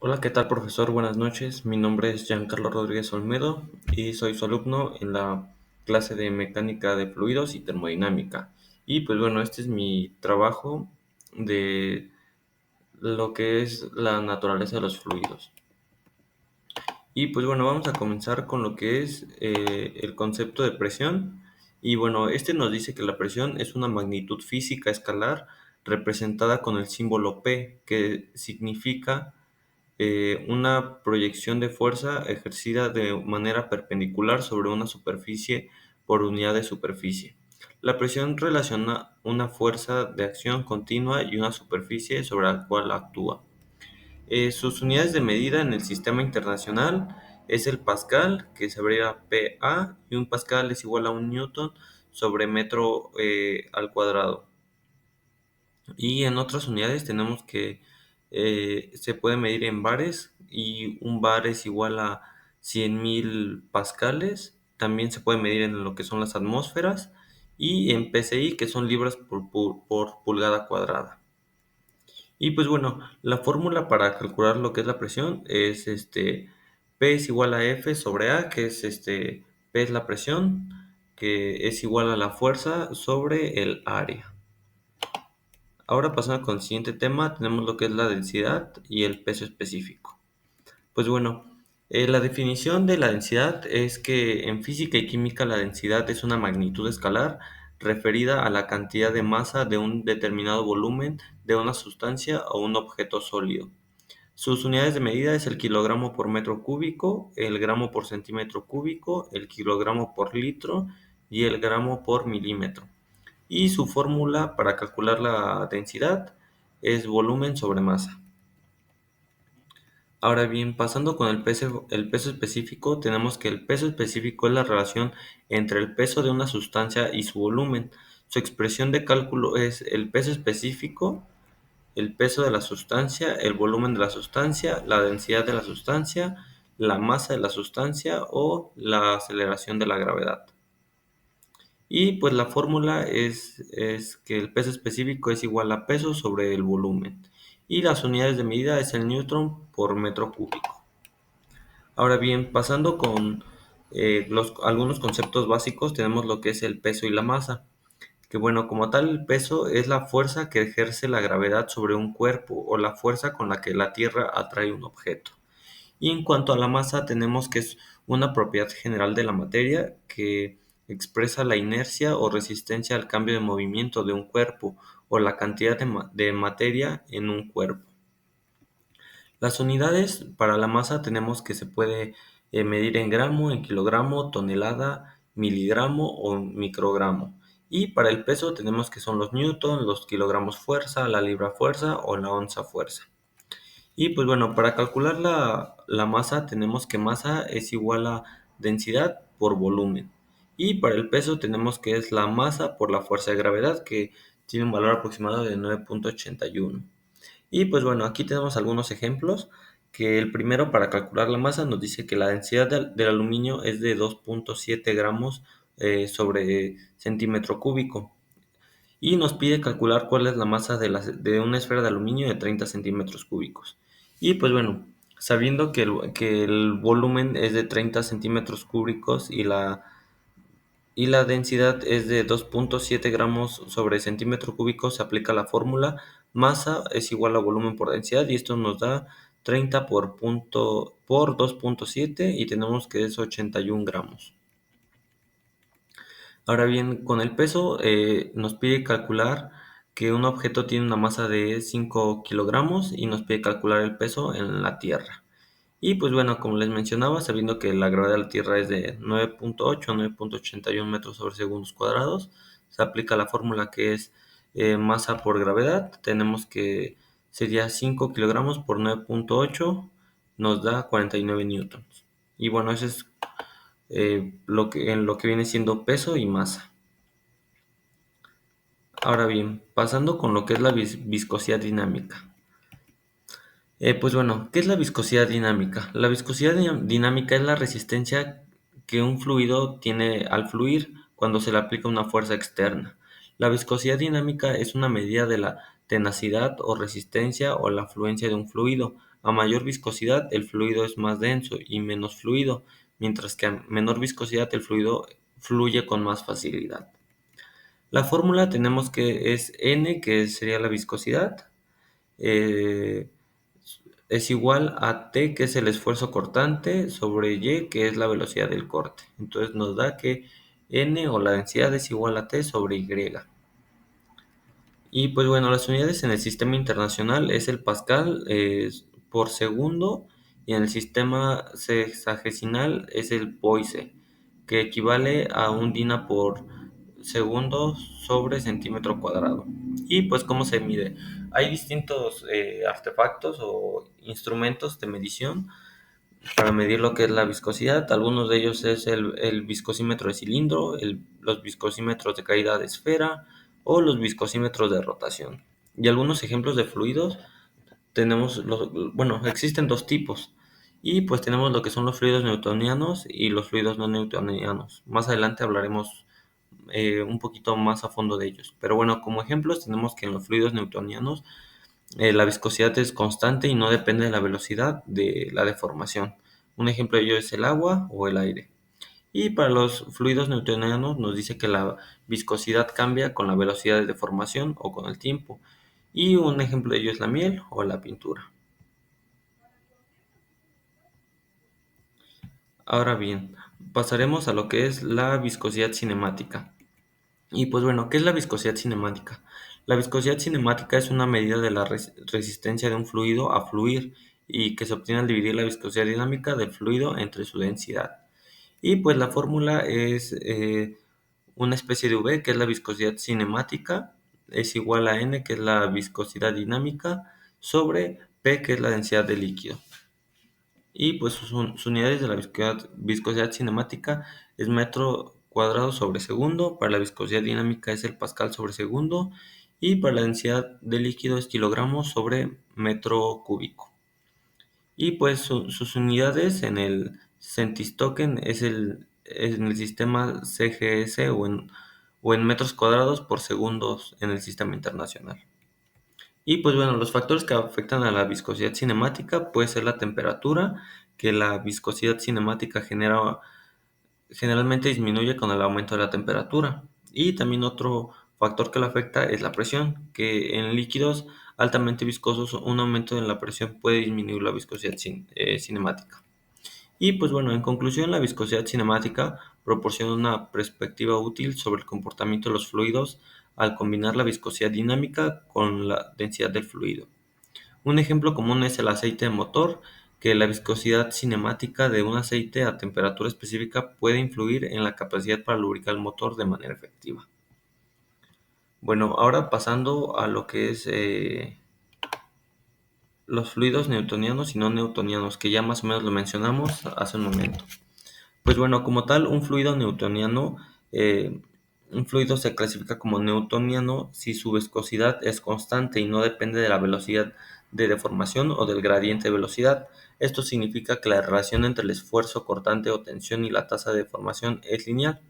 Hola, ¿qué tal, profesor? Buenas noches. Mi nombre es Giancarlo Rodríguez Olmedo y soy su alumno en la clase de Mecánica de Fluidos y Termodinámica. Y pues bueno, este es mi trabajo de lo que es la naturaleza de los fluidos. Y pues bueno, vamos a comenzar con lo que es el concepto de presión. Y bueno, este nos dice que la presión es una magnitud física escalar representada con el símbolo P, que significa una proyección de fuerza ejercida de manera perpendicular sobre una superficie por unidad de superficie. La presión relaciona una fuerza de acción continua y una superficie sobre la cual actúa. Sus unidades de medida en el sistema internacional es el pascal, que se abreviaría PA, y un pascal es igual a un newton sobre metro al cuadrado. Y en otras unidades tenemos que se puede medir en bares y un bar es igual a 100.000 pascales. También se puede medir en lo que son las atmósferas y en PSI, que son libras por pulgada cuadrada. Y pues bueno, la fórmula para calcular lo que es la presión es P es igual a F sobre A, que es P es la presión, que es igual a la fuerza sobre el área. Ahora pasando con el siguiente tema, tenemos lo que es la densidad y el peso específico. Pues bueno, la definición de la densidad es que en física y química la densidad es una magnitud escalar referida a la cantidad de masa de un determinado volumen de una sustancia o un objeto sólido. Sus unidades de medida es el kilogramo por metro cúbico, el gramo por centímetro cúbico, el kilogramo por litro y el gramo por milímetro. Y su fórmula para calcular la densidad es volumen sobre masa. Ahora bien, pasando con el peso específico, tenemos que el peso específico es la relación entre el peso de una sustancia y su volumen. Su expresión de cálculo es el peso específico, el peso de la sustancia, el volumen de la sustancia, la densidad de la sustancia, la masa de la sustancia o la aceleración de la gravedad. Y pues la fórmula es que el peso específico es igual a peso sobre el volumen. Y las unidades de medida es el newton por metro cúbico. Ahora bien, pasando con algunos conceptos básicos, tenemos lo que es el peso y la masa. Que bueno, como tal, el peso es la fuerza que ejerce la gravedad sobre un cuerpo o la fuerza con la que la Tierra atrae un objeto. Y en cuanto a la masa, tenemos que es una propiedad general de la materia que expresa la inercia o resistencia al cambio de movimiento de un cuerpo o la cantidad de materia en un cuerpo. Las unidades para la masa tenemos que se puede medir en gramo, en kilogramo, tonelada, miligramo o microgramo. Y para el peso tenemos que son los newton, los kilogramos fuerza, la libra fuerza o la onza fuerza. Y pues bueno, para calcular la masa tenemos que masa es igual a densidad por volumen. Y para el peso tenemos que es la masa por la fuerza de gravedad, que tiene un valor aproximado de 9,81. Y pues bueno, aquí tenemos algunos ejemplos, que el primero para calcular la masa nos dice que la densidad del aluminio es de 2,7 gramos sobre centímetro cúbico. Y nos pide calcular cuál es la masa de una esfera de aluminio de 30 centímetros cúbicos. Y pues bueno, sabiendo que el volumen es de 30 centímetros cúbicos y la densidad es de 2,7 gramos sobre centímetro cúbico, se aplica la fórmula masa es igual a volumen por densidad y esto nos da 30 por 2,7 y tenemos que es 81 gramos. Ahora bien, con el peso nos pide calcular que un objeto tiene una masa de 5 kilogramos y nos pide calcular el peso en la Tierra. Y pues bueno, como les mencionaba, sabiendo que la gravedad de la Tierra es de 9,8 a 9,81 metros sobre segundos cuadrados, se aplica la fórmula que es masa por gravedad. Tenemos que sería 5 kilogramos por 9,8 nos da 49 newtons. Y bueno, eso es en lo que viene siendo peso y masa. Ahora bien, pasando con lo que es la viscosidad dinámica. Pues bueno, ¿qué es la viscosidad dinámica? La viscosidad dinámica es la resistencia que un fluido tiene al fluir cuando se le aplica una fuerza externa. La viscosidad dinámica es una medida de la tenacidad o resistencia o la fluencia de un fluido A mayor viscosidad, el fluido es más denso y menos fluido, mientras que a menor viscosidad, el fluido fluye con más facilidad. La fórmula tenemos que es N, que sería la viscosidad, eh, es igual a T, que es el esfuerzo cortante, sobre Y, que es la velocidad del corte. Entonces nos da que N, o la densidad, es igual a T sobre Y. Y pues bueno, las unidades en el sistema internacional es el pascal por segundo, y en el sistema sexagesinal es el Poise, que equivale a un dina por segundo sobre centímetro cuadrado. Y pues cómo se mide. Hay distintos artefactos o instrumentos de medición para medir lo que es la viscosidad. Algunos de ellos es el viscosímetro de cilindro, los viscosímetros de caída de esfera o los viscosímetros de rotación. Y algunos ejemplos de fluidos tenemos, bueno, existen dos tipos. Y pues tenemos lo que son los fluidos newtonianos y los fluidos no newtonianos. Más adelante hablaremos un poquito más a fondo de ellos. Pero bueno, como ejemplos tenemos que en los fluidos newtonianos la viscosidad es constante y no depende de la velocidad de la deformación. Un ejemplo de ello es el agua o el aire. Y para los fluidos newtonianos nos dice que la viscosidad cambia con la velocidad de deformación o con el tiempo. Y un ejemplo de ello es la miel o la pintura. Ahora bien, pasaremos a lo que es la viscosidad cinemática. Y pues bueno, ¿qué es la viscosidad cinemática? La viscosidad cinemática es una medida de la resistencia de un fluido a fluir y que se obtiene al dividir la viscosidad dinámica del fluido entre su densidad. Y pues la fórmula es una especie de V, que es la viscosidad cinemática, es igual a N, que es la viscosidad dinámica, sobre P, que es la densidad del líquido. Y pues sus unidades de la viscosidad cinemática es metro cuadrado sobre segundo, para la viscosidad dinámica es el pascal sobre segundo, y para la densidad de líquido es kilogramos sobre metro cúbico. Y pues sus unidades en el centistoken es en el sistema CGS, o en metros cuadrados por segundos en el sistema internacional. Y pues bueno, los factores que afectan a la viscosidad cinemática puede ser la temperatura, que la viscosidad cinemática generalmente disminuye con el aumento de la temperatura. Y también otro factor que la afecta es la presión, que en líquidos altamente viscosos un aumento en la presión puede disminuir la viscosidad cinemática. Y pues bueno, en conclusión, la viscosidad cinemática proporciona una perspectiva útil sobre el comportamiento de los fluidos al combinar la viscosidad dinámica con la densidad del fluido. Un ejemplo común es el aceite de motor, que la viscosidad cinemática de un aceite a temperatura específica puede influir en la capacidad para lubricar el motor de manera efectiva. Bueno, ahora pasando a lo que es los fluidos newtonianos y no newtonianos, que ya más o menos lo mencionamos hace un momento. Pues bueno, como tal, un fluido se clasifica como newtoniano si su viscosidad es constante y no depende de la velocidad de deformación o del gradiente de velocidad. Esto significa que la relación entre el esfuerzo cortante o tensión y la tasa de deformación es lineal.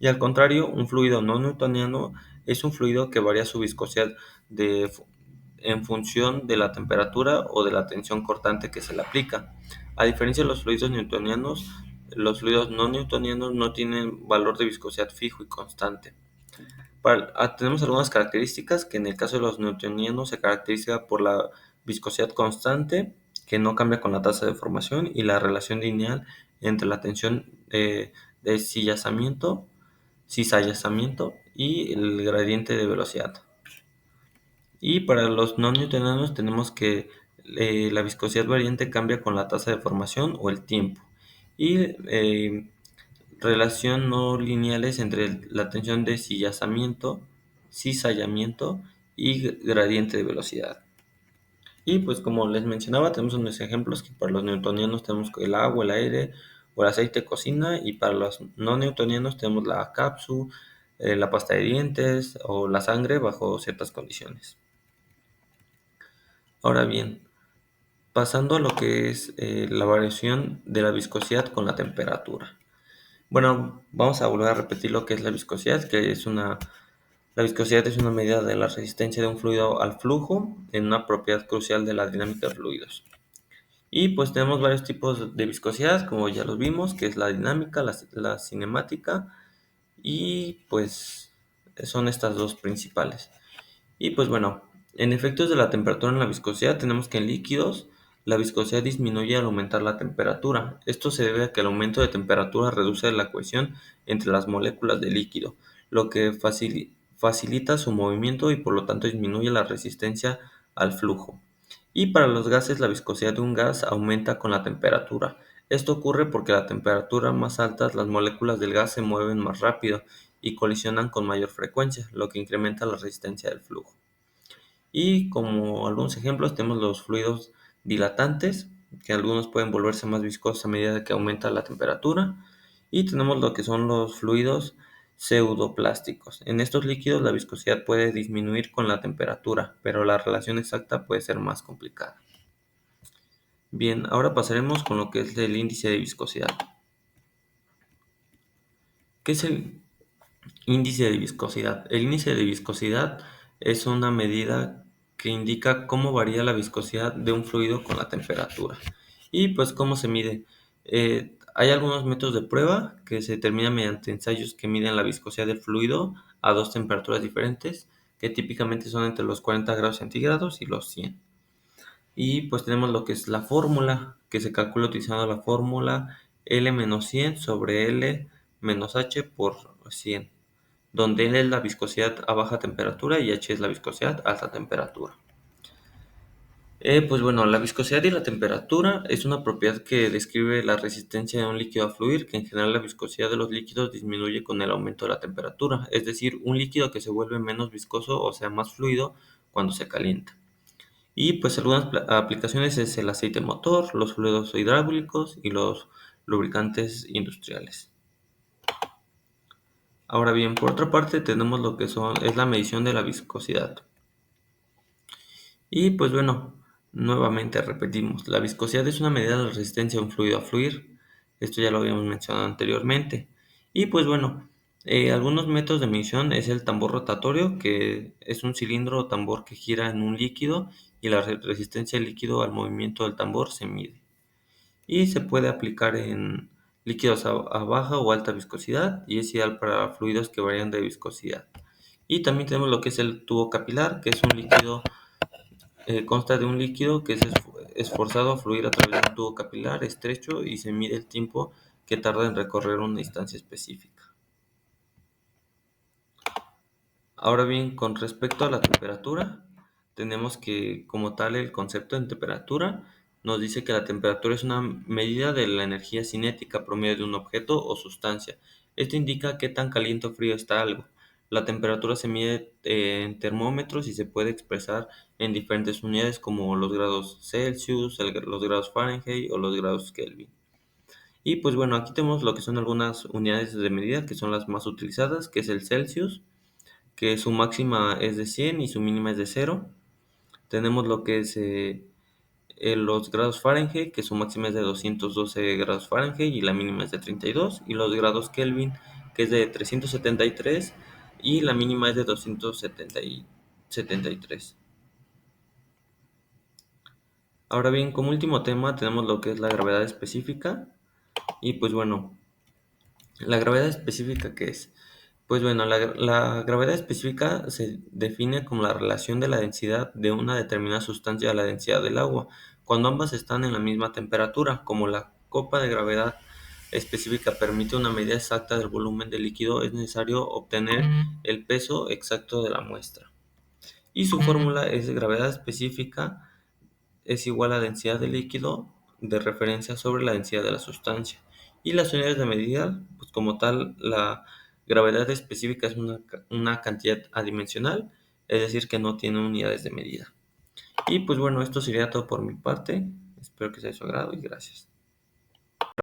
Y al contrario, un fluido no newtoniano es un fluido que varía su viscosidad de, en función de la temperatura o de la tensión cortante que se le aplica. A diferencia de los fluidos newtonianos, los fluidos no newtonianos no tienen valor de viscosidad fijo y constante. Tenemos algunas características que en el caso de los newtonianos se caracteriza por la viscosidad constante, que no cambia con la tasa de deformación, y la relación lineal entre la tensión de cizallazamiento y el gradiente de velocidad. Y para los no newtonianos tenemos que la viscosidad variante cambia con la tasa de formación o el tiempo. Y relación no lineales entre la tensión de cizallamiento y gradiente de velocidad. Y pues como les mencionaba, tenemos unos ejemplos que para los newtonianos tenemos el agua, el aire o el aceite de cocina, y para los no newtonianos tenemos la cápsula, la pasta de dientes o la sangre bajo ciertas condiciones. Ahora bien, pasando a lo que es la variación de la viscosidad con la temperatura. Bueno, vamos a volver a repetir lo que es la viscosidad, la viscosidad es una medida de la resistencia de un fluido al flujo en una propiedad crucial de la dinámica de fluidos. Y pues tenemos varios tipos de viscosidad, como ya los vimos, que es la dinámica, la cinemática, y pues son estas dos principales. Y pues bueno, en efectos de la temperatura en la viscosidad tenemos que en líquidos la viscosidad disminuye al aumentar la temperatura. Esto se debe a que el aumento de temperatura reduce la cohesión entre las moléculas del líquido, lo que facilita su movimiento y por lo tanto disminuye la resistencia al flujo. Y para los gases la viscosidad de un gas aumenta con la temperatura. Esto ocurre porque a la temperatura más alta las moléculas del gas se mueven más rápido y colisionan con mayor frecuencia, lo que incrementa la resistencia del flujo. Y como algunos ejemplos tenemos los fluidos dilatantes, que algunos pueden volverse más viscosos a medida que aumenta la temperatura. Y tenemos lo que son los fluidos pseudoplásticos. En estos líquidos la viscosidad puede disminuir con la temperatura, pero la relación exacta puede ser más complicada. Bien, ahora pasaremos con lo que es el índice de viscosidad. ¿Qué es el índice de viscosidad? El índice de viscosidad es una medida que indica cómo varía la viscosidad de un fluido con la temperatura. Y pues cómo se mide. Hay algunos métodos de prueba que se determinan mediante ensayos que miden la viscosidad del fluido a dos temperaturas diferentes, que típicamente son entre los 40 grados centígrados y los 100. Y pues tenemos lo que es la fórmula, que se calcula utilizando la fórmula L-100 sobre L-H por 100, donde L es la viscosidad a baja temperatura y H es la viscosidad a alta temperatura. Pues bueno, la viscosidad y la temperatura es una propiedad que describe la resistencia de un líquido a fluir, que en general la viscosidad de los líquidos disminuye con el aumento de la temperatura, es decir, un líquido que se vuelve menos viscoso o sea más fluido cuando se calienta. Y pues algunas aplicaciones es el aceite motor, los fluidos hidráulicos y los lubricantes industriales. Ahora bien, por otra parte tenemos lo que es la medición de la viscosidad. Y pues bueno, nuevamente repetimos, la viscosidad es una medida de la resistencia de un fluido a fluir. Esto ya lo habíamos mencionado anteriormente. Y pues bueno, algunos métodos de medición es el tambor rotatorio, que es un cilindro o tambor que gira en un líquido y la resistencia del líquido al movimiento del tambor se mide. Y se puede aplicar en líquidos a baja o alta viscosidad y es ideal para fluidos que varían de viscosidad. Y también tenemos lo que es el tubo capilar, que es un líquido consta de un líquido que es esforzado a fluir a través de un tubo capilar estrecho y se mide el tiempo que tarda en recorrer una distancia específica. Ahora bien, con respecto a la temperatura, tenemos que como tal el concepto de temperatura nos dice que la temperatura es una medida de la energía cinética promedio de un objeto o sustancia. Esto indica qué tan caliente o frío está algo. La temperatura se mide en termómetros y se puede expresar en diferentes unidades como los grados Celsius, los grados Fahrenheit o los grados Kelvin. Y pues bueno, aquí tenemos lo que son algunas unidades de medida que son las más utilizadas, que es el Celsius, que su máxima es de 100 y su mínima es de 0. Tenemos lo que es los grados Fahrenheit, que su máxima es de 212 grados Fahrenheit y la mínima es de 32. Y los grados Kelvin, que es de 373 y la mínima es de 273. Ahora bien, como último tema tenemos lo que es la gravedad específica. Y pues bueno, ¿la gravedad específica qué es? Pues bueno, la gravedad específica se define como la relación de la densidad de una determinada sustancia a la densidad del agua, cuando ambas están en la misma temperatura. Como la copa de gravedad específica permite una medida exacta del volumen del líquido, es necesario obtener el peso exacto de la muestra. Y su fórmula es gravedad específica es igual a densidad del líquido de referencia sobre la densidad de la sustancia. Y las unidades de medida, pues como tal, la gravedad específica es una cantidad adimensional, es decir, que no tiene unidades de medida. Y pues bueno, esto sería todo por mi parte. Espero que sea de su agrado y gracias.